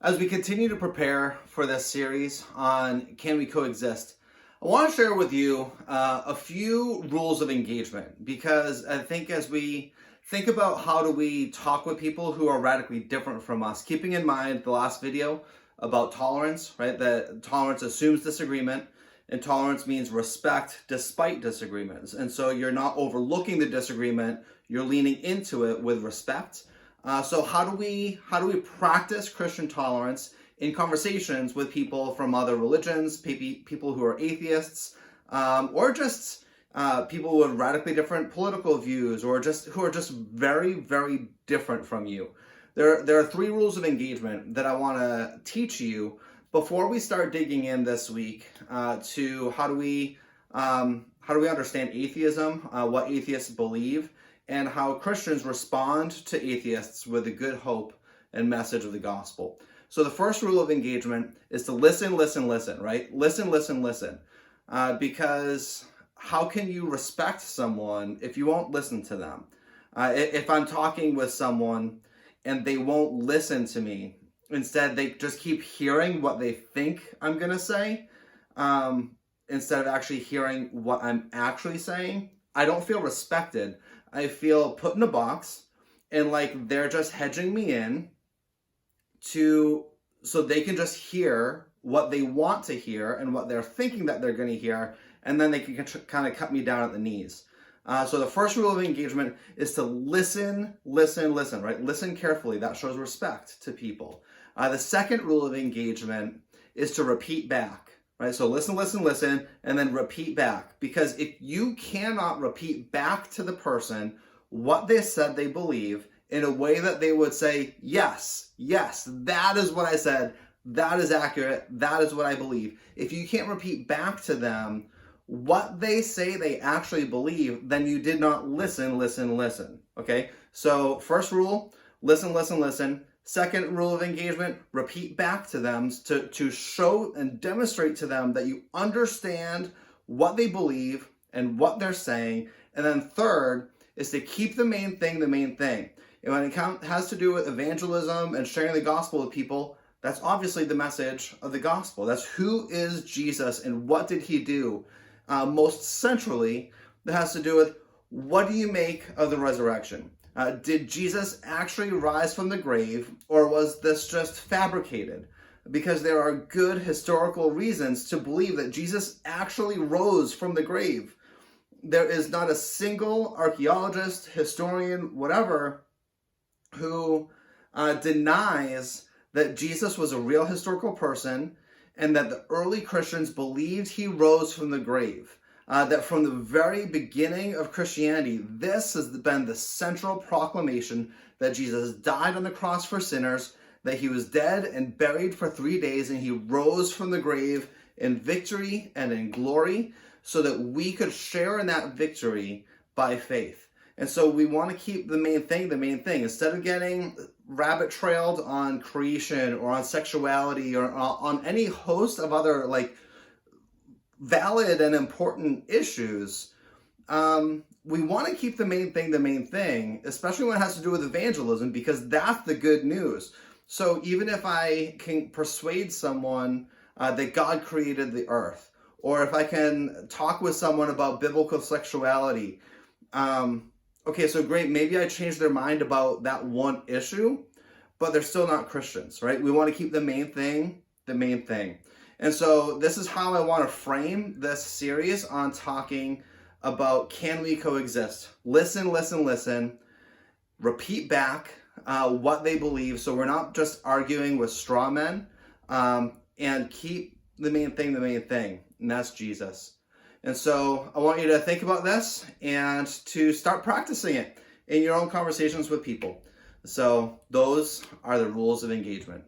As we continue to prepare for this series on Can We Coexist, I want to share with you a few rules of engagement, because I think as we think about how do we talk with people who are radically different from us, keeping in mind the last video about tolerance, right? That tolerance assumes disagreement, and tolerance means respect despite disagreements. And so you're not overlooking the disagreement, you're leaning into it with respect. So how do we practice Christian tolerance in conversations with people from other religions, people who are atheists, or just people with radically different political views, or just who are just very, very different from you? There are three rules of engagement that I want to teach you before we start digging in this week to how do we understand atheism, what atheists believe, and how Christians respond to atheists with the good hope and message of the gospel. So the first rule of engagement is to listen, right? Listen. Because how can you respect someone if you won't listen to them? If I'm talking with someone and they won't listen to me, instead they just keep hearing what they think I'm going to say, instead of actually hearing what I'm actually saying, I don't feel respected. I feel put in a box, and like they're just hedging me in so they can just hear what they want to hear and what they're thinking that they're going to hear, and then they can kind of cut me down at the knees. So the first rule of engagement is to listen, right? Listen carefully. That shows respect to people. The second rule of engagement is to repeat back. Right? So listen, and then repeat back. Because if you cannot repeat back to the person what they said they believe in a way that they would say, yes, that is what I said, that is accurate, that is what I believe. If you can't repeat back to them what they say they actually believe, then you did not listen. Okay? So first rule, listen. Second rule of engagement, repeat back to them to show and demonstrate to them that you understand what they believe and what they're saying. And then third is to keep the main thing. And when it has to do with evangelism and sharing the gospel with people, that's obviously the message of the gospel. That's who is Jesus and what did he do? Most centrally, that has to do with what do you make of the resurrection? Did Jesus actually rise from the grave, or was this just fabricated? Because there are good historical reasons to believe that Jesus actually rose from the grave. There is not a single archaeologist, historian, whatever, who denies that Jesus was a real historical person and that the early Christians believed he rose from the grave. That from the very beginning of Christianity, this has been the central proclamation that Jesus died on the cross for sinners, that he was dead and buried for 3 days, and he rose from the grave in victory and in glory, so that we could share in that victory by faith. And so we want to keep the main thing. Instead of getting rabbit trailed on creation or on sexuality or on any host of other valid and important issues, we want to keep the main thing, especially when it has to do with evangelism, because that's the good news. So even if I can persuade someone that God created the earth, or if I can talk with someone about biblical sexuality, okay, so great, maybe I changed their mind about that one issue, but they're still not Christians, right? We want to keep the main thing. And so this is how I want to frame this series on talking about can we coexist. Listen, repeat back what they believe, so we're not just arguing with straw men, and keep the main thing, and that's Jesus. And so I want you to think about this and to start practicing it in your own conversations with people. So those are the rules of engagement.